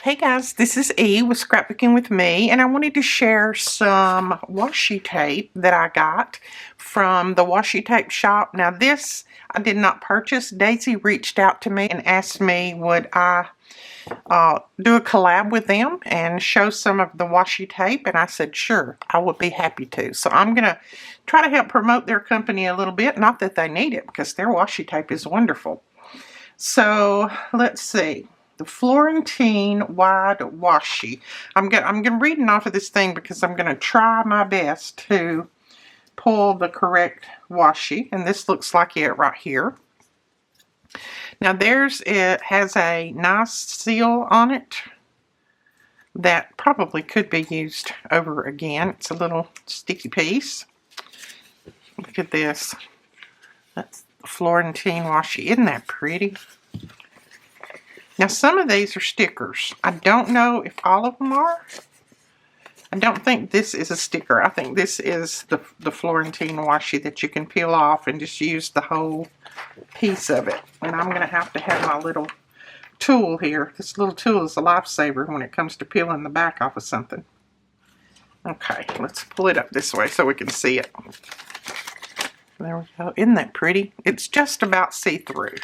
Hey guys, this is E with Scrapbooking with Me, and I wanted to share some washi tape that I got from the washi tape shop. Now this I did not purchase. Daisy reached out to me and asked me would I do a collab with them and show some of the washi tape, and I said sure, I would be happy to. So I'm going to try to help promote their company a little bit. Not that they need it, because their washi tape is wonderful. So let's see. The Florentine Wide Washi. I'm reading off of this thing because I'm going to try my best to pull the correct washi. And this looks like it right here. Now it has a nice seal on it that probably could be used over again. It's a little sticky piece. Look at this. That's the Florentine washi. Isn't that pretty? Now some of these are stickers. I don't know if all of them are. I don't think this is a sticker. I think this is the Florentine washi that you can peel off and just use the whole piece of it. And I'm going to have my little tool here. This little tool is a lifesaver when it comes to peeling the back off of something. Okay, let's pull it up this way so we can see it. There we go. Isn't that pretty? It's just about see-through.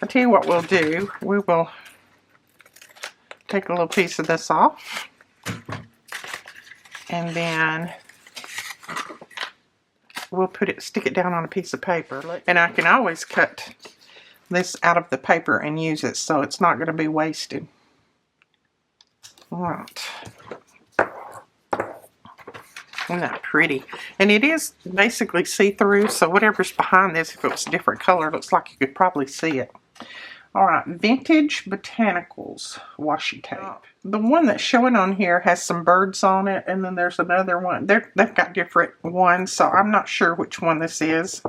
I'll tell you what we'll do. We will take a little piece of this off. And then we'll stick it down on a piece of paper. And I can always cut this out of the paper and use it so it's not going to be wasted. Alright. Isn't that pretty? And it is basically see-through, so whatever's behind this, if it was a different color, looks like you could probably see it. Alright, Vintage Botanicals washi tape. The one that's showing on here has some birds on it, and then there's another one. They've got different ones, so I'm not sure which one this is.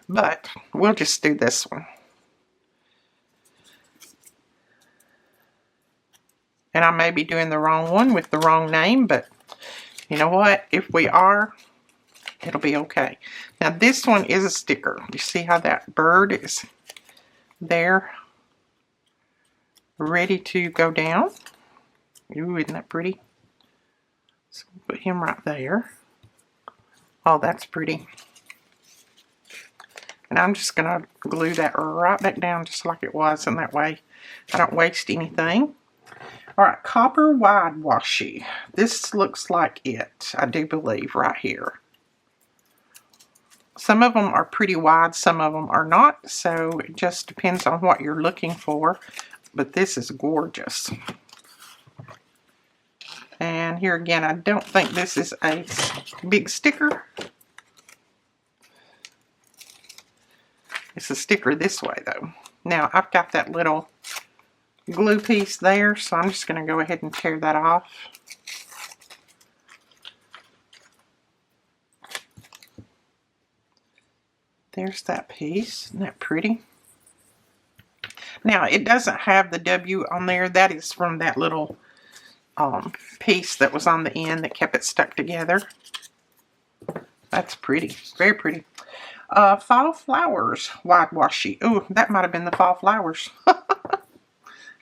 But we'll just do this one. And I may be doing the wrong one with the wrong name, but you know what? If we are, it'll be okay. Now this one is a sticker. You see how that bird is there, ready to go down? Ooh, isn't that pretty? So we'll put him right there. Oh, that's pretty. And I'm just going to glue that right back down just like it was, and that way I don't waste anything. Alright, Copper Wide Washi. This looks like it, I do believe, right here. Some of them are pretty wide, some of them are not, so it just depends on what you're looking for. But this is gorgeous. And here again, I don't think this is a big sticker. It's a sticker this way, though. Now, I've got that little glue piece there, so I'm just going to go ahead and tear that off. There's that piece. Isn't that pretty? Now, it doesn't have the W on there. That is from that little piece that was on the end that kept it stuck together. That's pretty. Very pretty. Fall Flowers Wide Washi. Oh, that might have been the Fall Flowers.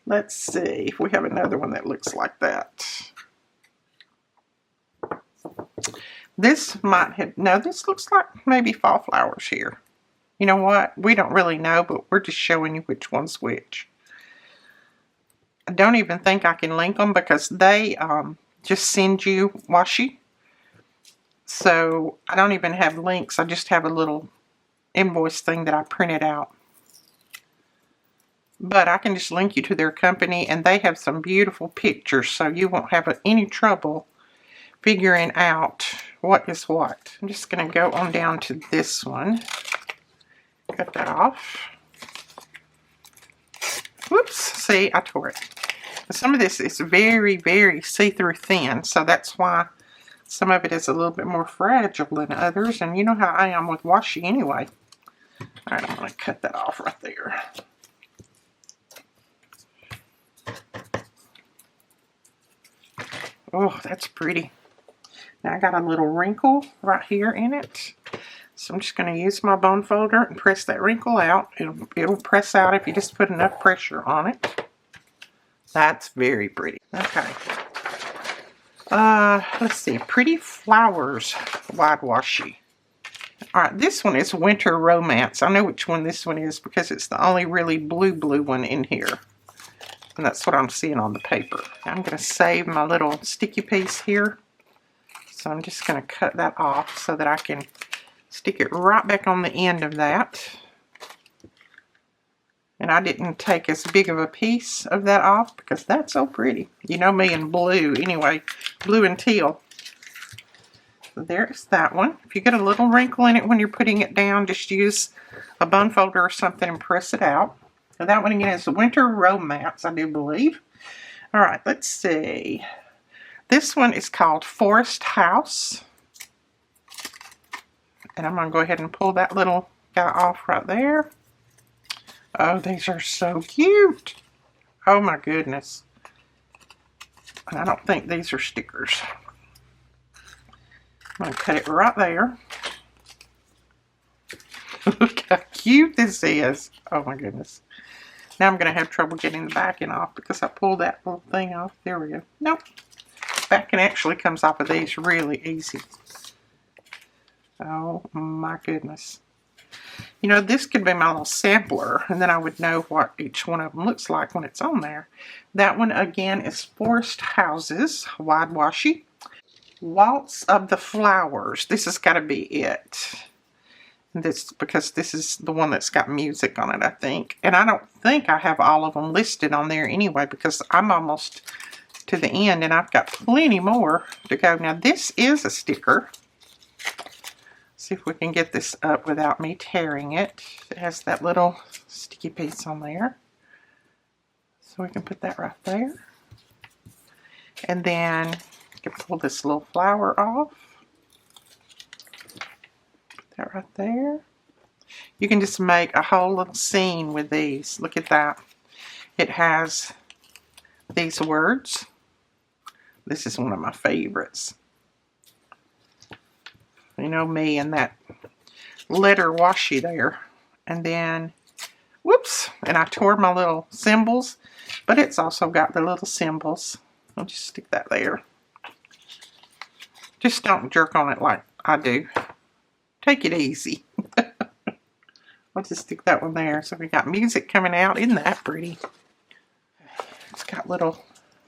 Let's see if we have another one that looks like that. This might have, no, this looks like maybe Fall Flowers here. You know what? We don't really know, but we're just showing you which one's which. I don't even think I can link them because they just send you washi. So I don't even have links. I just have a little invoice thing that I printed out. But I can just link you to their company, and they have some beautiful pictures, so you won't have any trouble figuring out what is what. I'm just going to go on down to this one. Cut that off. Whoops, see, I tore it. Some of this is very, very see-through thin, so that's why some of it is a little bit more fragile than others, and you know how I am with washi anyway. Alright, I'm going to cut that off right there. Oh, that's pretty. Now I got a little wrinkle right here in it. So I'm just going to use my bone folder and press that wrinkle out. It'll press out if you just put enough pressure on it. That's very pretty. Okay. Let's see. Pretty Flowers wide washi. All right, this one is Winter Romance. I know which one this one is because it's the only really blue one in here. And that's what I'm seeing on the paper. I'm going to save my little sticky piece here. So I'm just going to cut that off so that I can stick it right back on the end of that. And I didn't take as big of a piece of that off because that's so pretty. You know me and blue. Anyway, blue and teal. So there's that one. If you get a little wrinkle in it when you're putting it down, just use a bone folder or something and press it out. So that one again is Winter Romance, I do believe. All right, let's see. This one is called Forest House. And I'm going to go ahead and pull that little guy off right there. Oh, these are so cute. Oh my goodness. And I don't think these are stickers. I'm going to cut it right there. Look how cute this is. Oh my goodness. Now I'm going to have trouble getting the backing off because I pulled that little thing off. There we go. Nope. Backing actually comes off of these really easy. Oh my goodness. You know, this could be my little sampler, and then I would know what each one of them looks like when it's on there. That one again is Forest Houses wide washi. Waltz of the Flowers. This has got to be it. This, because this is the one that's got music on it, I think. And I don't think I have all of them listed on there anyway because I'm almost to the end and I've got plenty more to go. Now this is a sticker. See if we can get this up without me tearing it. It has that little sticky piece on there. So we can put that right there. And then you can pull this little flower off. Put that right there. You can just make a whole little scene with these. Look at that. It has these words. This is one of my favorites. You know me and that letter washi there. And then, whoops, and I tore my little symbols, but it's also got the little symbols. I'll just stick that there. Just don't jerk on it like I do. Take it easy. I'll just stick that one there. So we got music coming out. Isn't that pretty? It's got little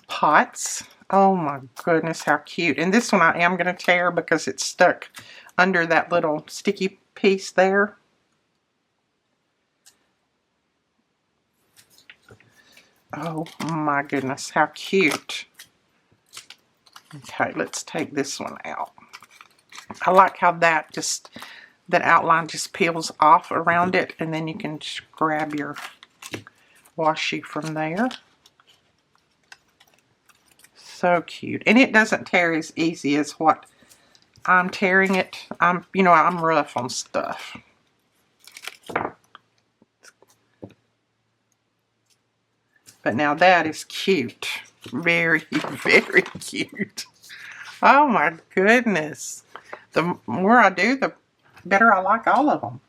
pots. Oh my goodness, how cute. And this one I am going to tear because it's stuck under that little sticky piece there. Oh my goodness, how cute. Okay, let's take this one out. I like how that outline just peels off around it, and then you can just grab your washi from there. So cute. And it doesn't tear as easy as what I'm tearing it. I'm rough on stuff. But now that is cute. Very, very cute. Oh my goodness. The more I do, the better I like all of them.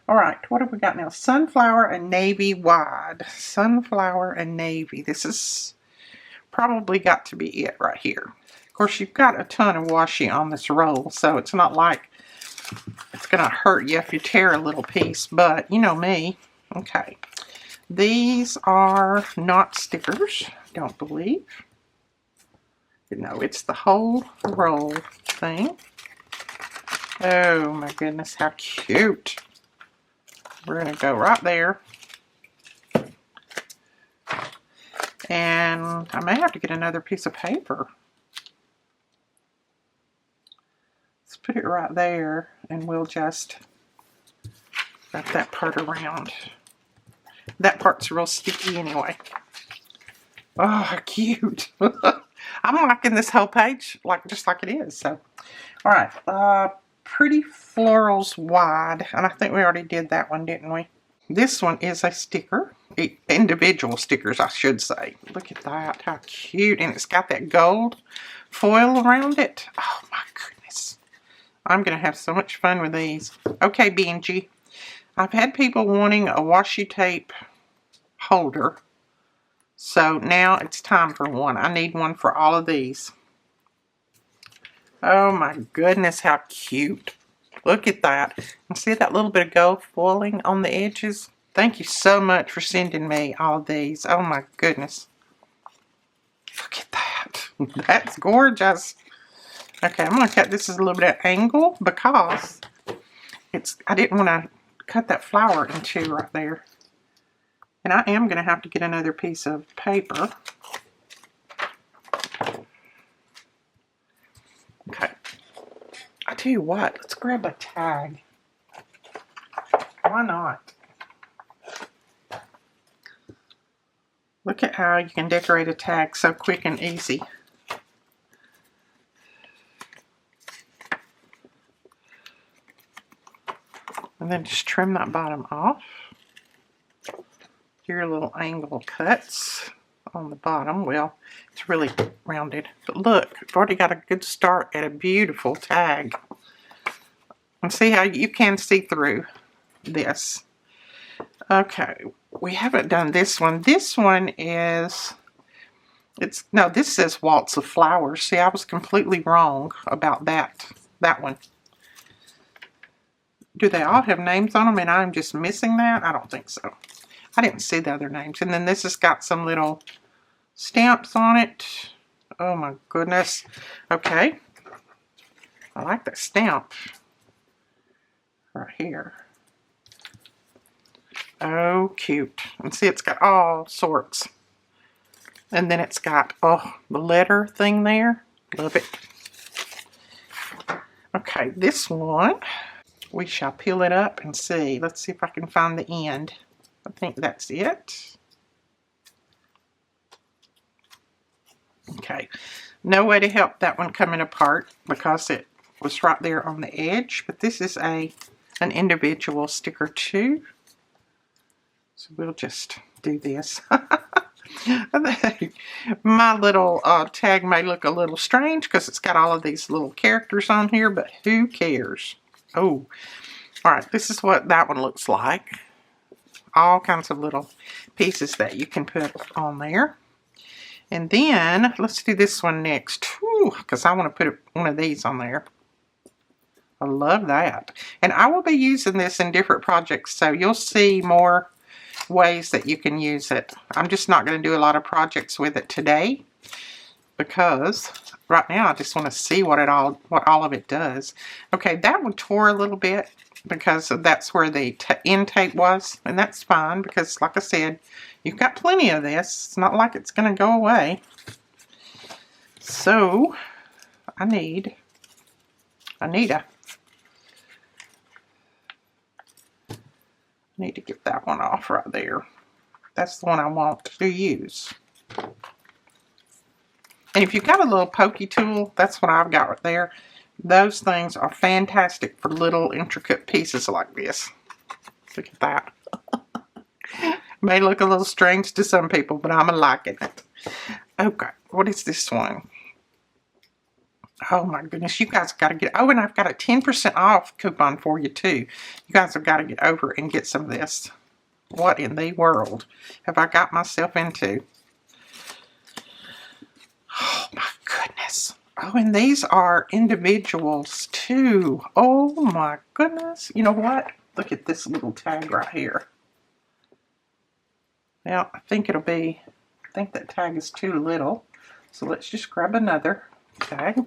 All right, what have we got now? Sunflower and Navy wide. Sunflower and Navy. This is probably got to be it right here. Of course, you've got a ton of washi on this roll, so it's not like it's going to hurt you if you tear a little piece, but you know me. Okay. These are not stickers, I don't believe. No, it's the whole roll thing. Oh my goodness, how cute. We're going to go right there. And I may have to get another piece of paper. Let's put it right there and we'll just wrap that part around. That part's real sticky anyway. Oh, cute. I'm liking this whole page just like it is. So, all right. Pretty Florals wide. And I think we already did that one, didn't we? This one is a sticker. Individual stickers, I should say. Look at that. How cute. And it's got that gold foil around it. Oh, my goodness. I'm going to have so much fun with these. Okay, Benji. I've had people wanting a washi tape holder So now it's time for one. I need one for all of these. Oh my goodness, how cute. Look at that. And see that little bit of gold foiling on the edges? Thank you so much for sending me all of these. Oh my goodness. Look at that. That's gorgeous. Okay, I'm going to cut this as a little bit at an angle because I didn't want to cut that flower in two right there. And I am going to have to get another piece of paper. Okay. I tell you what, let's grab a tag. Why not? Look at how you can decorate a tag so quick and easy. And then just trim that bottom off. Your little angle cuts on the bottom. Well, it's really rounded. But look, I've already got a good start at a beautiful tag. And see how you can see through this. Okay, we haven't done this one. This one is, no, this says Waltz of Flowers. See, I was completely wrong about that one. Do they all have names on them and I'm just missing that? I don't think so. I didn't see the other names. And then this has got some little stamps on it. Oh my goodness. Okay. I like that stamp right here. Oh, cute. And see, it's got all sorts. And then it's got, oh, the letter thing there. Love it. Okay, this one, we shall peel it up and see. Let's see if I can find the end. I think that's it. Okay. No way to help that one coming apart because it was right there on the edge. But this is an individual sticker too. So we'll just do this. My little tag may look a little strange because it's got all of these little characters on here, but who cares? Oh, all right, this is what that one looks like. All kinds of little pieces that you can put on there. And then, let's do this one next, because I want to put one of these on there. I love that. And I will be using this in different projects, so you'll see more ways that you can use it. I'm just not going to do a lot of projects with it today because right now I just want to see what all of it does. Okay, that one tore a little bit because that's where the end tape was, and that's fine because, like I said, you've got plenty of this. It's not like it's going to go away. So I need to get that one off right there. That's the one I want to use. And if you've got a little pokey tool, that's what I've got right there. Those things are fantastic for little intricate pieces like this. Look at that. May look a little strange to some people, but I'm liking it. Okay, what is this one? Oh my goodness, you guys got to get, oh, and I've got a 10% off coupon for you too. You guys have got to get over and get some of this. What in the world have I got myself into? Oh my goodness. Oh, and these are individuals too. Oh my goodness. You know what? Look at this little tag right here. Now, I think that tag is too little. So let's just grab another tag.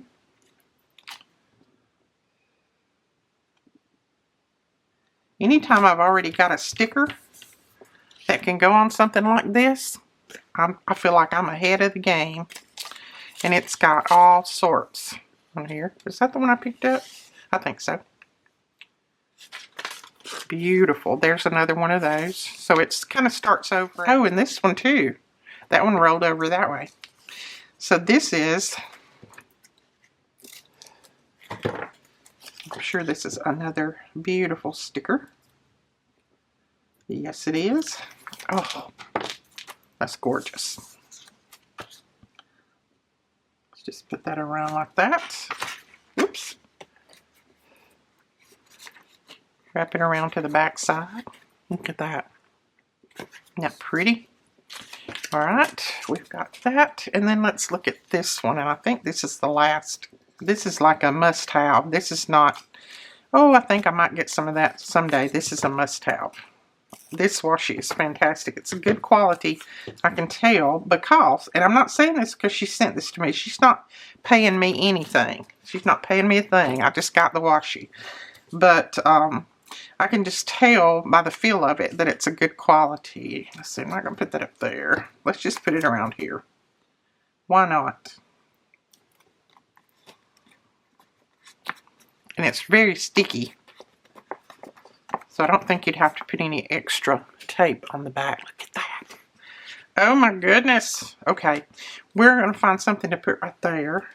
Anytime I've already got a sticker that can go on something like this, I feel like I'm ahead of the game. And it's got all sorts on here. Is that the one I picked up? I think so. Beautiful. There's another one of those. So it kind of starts over. Oh, and this one too. That one rolled over that way. So this is, I'm sure this is another beautiful sticker. Yes, it is. Oh, that's gorgeous. Let's just put that around like that. Oops. Wrap it around to the back side. Look at that. Isn't that pretty? All right, we've got that. And then let's look at this one. And I think this is the last. This is like a must-have. This is not. Oh, I think I might get some of that someday. This is a must-have. This washi is fantastic. It's a good quality. I can tell because, and I'm not saying this because she sent this to me. She's not paying me anything. She's not paying me a thing. I just got the washi. But I can just tell by the feel of it that it's a good quality. Let's see, I'm not going to put that up there. Let's just put it around here. Why not? And it's very sticky. So I don't think you'd have to put any extra tape on the back. Look at that. Oh my goodness. Okay, we're going to find something to put right there.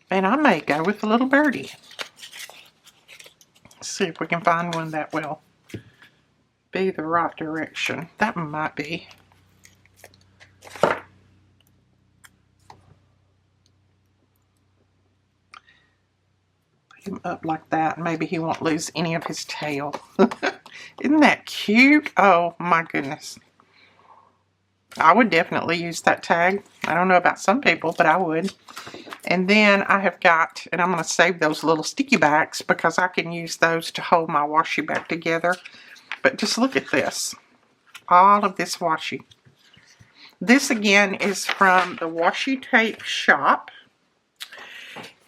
And I may go with the little birdie. Let's see if we can find one that will be the right direction. That one might be. Put him up like that. Maybe he won't lose any of his tail. Isn't that cute? Oh my goodness. I would definitely use that tag. I don't know about some people, but I would. And then I have got, and I'm going to save those little sticky backs because I can use those to hold my washi back together. But just look at this. All of this washi. This again is from the Washi Tape shop.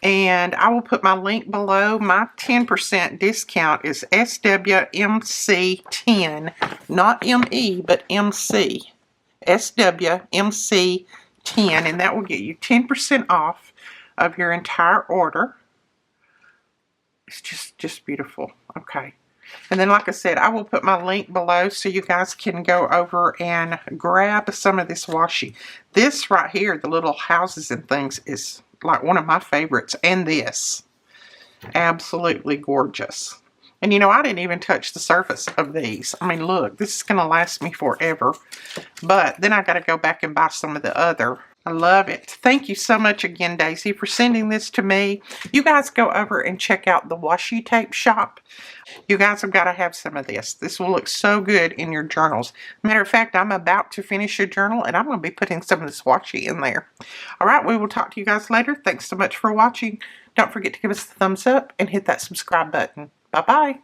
And I will put my link below. My 10% discount is SWMC10. Not ME, but MC. SWMC10. And that will get you 10% off of your entire order. It's just beautiful. Okay. And then, like I said, I will put my link below so you guys can go over and grab some of this washi. This right here, the little houses and things, is like one of my favorites. And this. Absolutely gorgeous. And you know, I didn't even touch the surface of these. I mean, look, this is going to last me forever. But then I got to go back and buy some of the other. I love it. Thank you so much again, Daisy, for sending this to me. You guys go over and check out the Washi Tape shop. You guys have got to have some of this. This will look so good in your journals. Matter of fact, I'm about to finish a journal, and I'm going to be putting some of this washi in there. All right, we will talk to you guys later. Thanks so much for watching. Don't forget to give us a thumbs up and hit that subscribe button. Bye-bye.